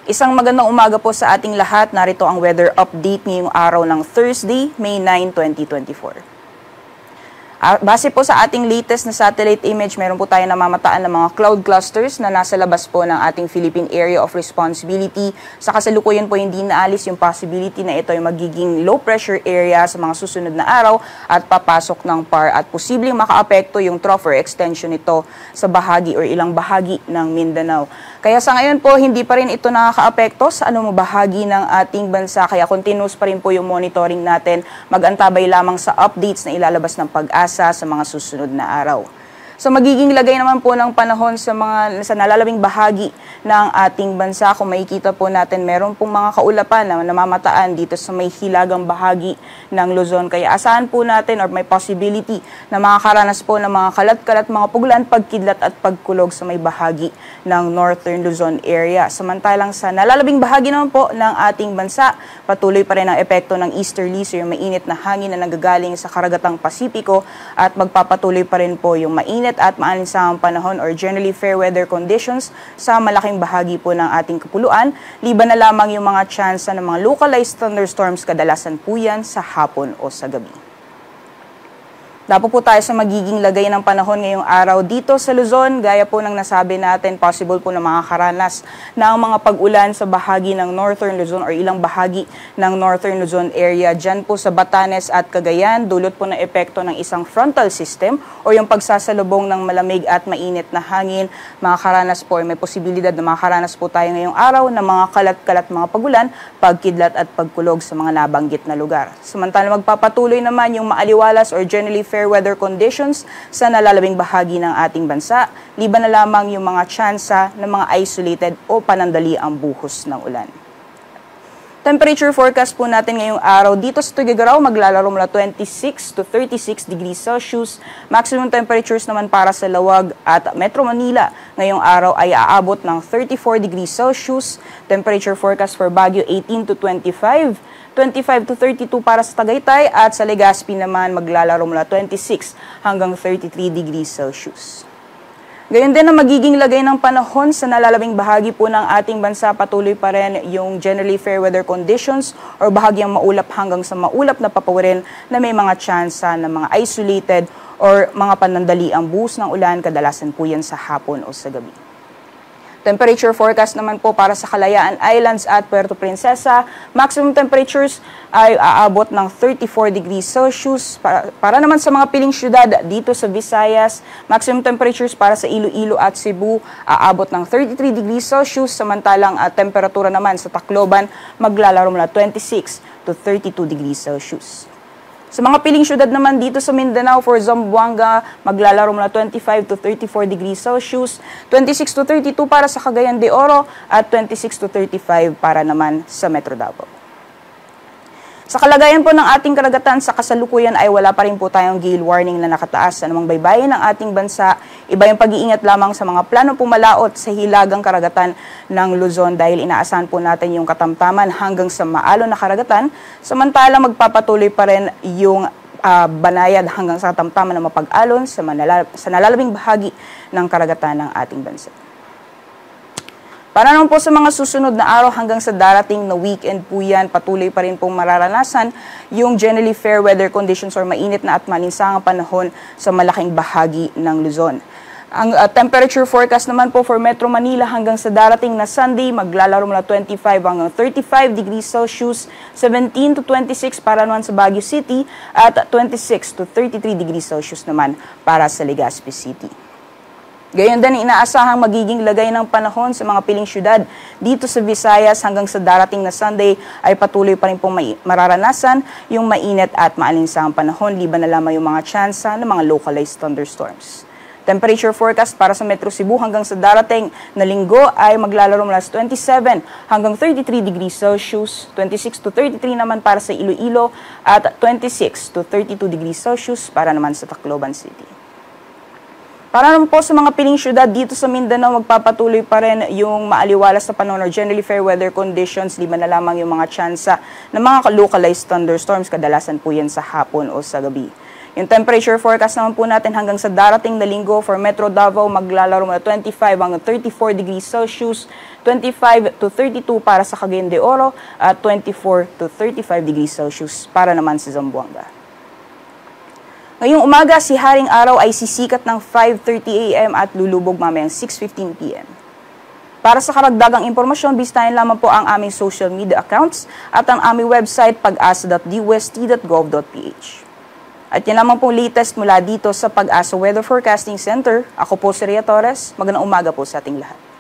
Isang magandang umaga po sa ating lahat. Narito ang weather update ngayong araw ng Thursday, May 9, 2024. Base po sa ating latest na satellite image, meron po tayo namamataan ng mga cloud clusters na nasa labas po ng ating Philippine Area of Responsibility. Sa kasalukuyan po hindi naalis yung possibility na ito ay magiging low pressure area sa mga susunod na araw at papasok ng PAR at posibleng makaapekto yung trough or extension nito sa bahagi or ilang bahagi ng Mindanao. Kaya sa ngayon po, hindi pa rin ito nakakaapekto sa anumang bahagi ng ating bansa. Kaya continuous pa rin po yung monitoring natin. Mag-antabay lamang sa updates na ilalabas ng Pag-asa sa mga susunod na araw. So magiging lagay naman po ng panahon sa nalalabing bahagi ng ating bansa. Kung makikita po natin, meron pong mga kaulapan na namamataan dito sa may hilagang bahagi ng Luzon. Kaya asahan po natin or may possibility na makakaranas po ng mga kalat-kalat, mga pugulan, pagkidlat at pagkulog sa may bahagi ng Northern Luzon area. Samantalang sa nalalabing bahagi naman po ng ating bansa, patuloy pa rin ang epekto ng easterlies o yung mainit na hangin na nanggagaling sa karagatang Pasipiko at magpapatuloy pa rin po yung mainit at maalinsangang panahon or generally fair weather conditions sa malaking bahagi po ng ating kapuluan. Liban na lamang yung mga tsansa ng mga localized thunderstorms, kadalasan po yan sa hapon o sa gabi. Dapo po tayo sa magiging lagay ng panahon ngayong araw dito sa Luzon. Gaya po ng nasabi natin, possible po na makakaranas ng mga pag-ulan sa bahagi ng Northern Luzon or ilang bahagi ng Northern Luzon area. Diyan po sa Batanes at Cagayan, dulot po ng epekto ng isang frontal system o yung pagsasalubong ng malamig at mainit na hangin. Makakaranas po, may posibilidad na makakaranas po tayo ngayong araw ng mga kalat-kalat mga pag-ulan, pagkidlat at pagkulog sa mga nabanggit na lugar. Samantala magpapatuloy naman yung maaliwalas or generally fair weather conditions sa nalalabing bahagi ng ating bansa, liban na lamang yung mga tsansa ng mga isolated o panandali ang buhos ng ulan. Temperature forecast po natin ngayong araw dito sa Tuguegarao maglalaro mula 26 to 36 degrees Celsius. Maximum temperatures naman para sa Lawag at Metro Manila ngayong araw ay aabot ng 34 degrees Celsius. Temperature forecast for Baguio 18 to 25. 25 to 32 para sa Tagaytay at sa Legazpi naman maglalaro mula 26 hanggang 33 degrees Celsius. Gayon din ang magiging lagay ng panahon sa nalalabing bahagi po ng ating bansa. Patuloy pa rin yung generally fair weather conditions or bahagyang maulap hanggang sa maulap na papawirin na may mga tsansa na mga isolated or mga panandali ang buhos ng ulan. Kadalasan po yan sa hapon o sa gabi. Temperature forecast naman po para sa Kalayaan Islands at Puerto Princesa. Maximum temperatures ay aabot ng 34 degrees Celsius. Para naman sa mga piling syudad dito sa Visayas, maximum temperatures para sa Iloilo at Cebu aabot ng 33 degrees Celsius. Samantalang temperatura naman sa Tacloban maglalaro mula 26 to 32 degrees Celsius. Sa mga piling syudad naman dito sa Mindanao for Zamboanga, maglalaro mula 25 to 34 degrees Celsius, 26 to 32 para sa Cagayan de Oro at 26 to 35 para naman sa Metro Davao. Sa kalagayan po ng ating karagatan sa kasalukuyan ay wala pa rin po tayong gale warning na nakataas sa anumang baybayin ng ating bansa. Iba yung pag-iingat lamang sa mga planong pumalaot sa hilagang karagatan ng Luzon dahil inaasahan po natin yung katamtaman hanggang sa maalon na karagatan. Samantala magpapatuloy pa rin yung banayad hanggang sa katamtaman na mapag-alon sa nalalabing bahagi ng karagatan ng ating bansa. Para naman po sa mga susunod na araw hanggang sa darating na weekend po yan, patuloy pa rin pong mararanasan yung generally fair weather conditions or mainit na at malinsangang panahon sa malaking bahagi ng Luzon. Ang temperature forecast naman po for Metro Manila hanggang sa darating na Sunday, maglalaro mula 25 hanggang 35 degrees Celsius, 17 to 26 para naman sa Baguio City at 26 to 33 degrees Celsius naman para sa Legazpi City. Gayon din inaasahang magiging lagay ng panahon sa mga piling syudad dito sa Visayas hanggang sa darating na Sunday ay patuloy pa rin pong mararanasan yung mainit at maalinsangang panahon liban na lamang yung mga tsansa ng mga localized thunderstorms. Temperature forecast para sa Metro Cebu hanggang sa darating na linggo ay maglalaro mula sa 27 hanggang 33 degrees Celsius, 26 to 33 naman para sa Iloilo at 26 to 32 degrees Celsius para naman sa Tacloban City. Para naman po sa mga piling syudad dito sa Mindanao, magpapatuloy pa rin yung maaliwalas na panahon or generally fair weather conditions, liban na lamang yung mga tsansa ng mga localized thunderstorms, kadalasan po yan sa hapon o sa gabi. Yung temperature forecast naman po natin hanggang sa darating na linggo for Metro Davao, maglalaro mula 25 hanggang 34 degrees Celsius, 25 to 32 para sa Cagayan de Oro, at 24 to 35 degrees Celsius para naman sa Zamboanga. Ngayong umaga, si Haring Araw ay sisikat ng 5:30 a.m. at lulubog mamayang 6:15 p.m. Para sa karagdagang impormasyon, bisitahin lamang po ang aming social media accounts at ang aming website pag-asa.dust.gov.ph. At yan lamang pong latest mula dito sa Pag-asa Weather Forecasting Center. Ako po si Rhea Torres. Magandang umaga po sa ating lahat.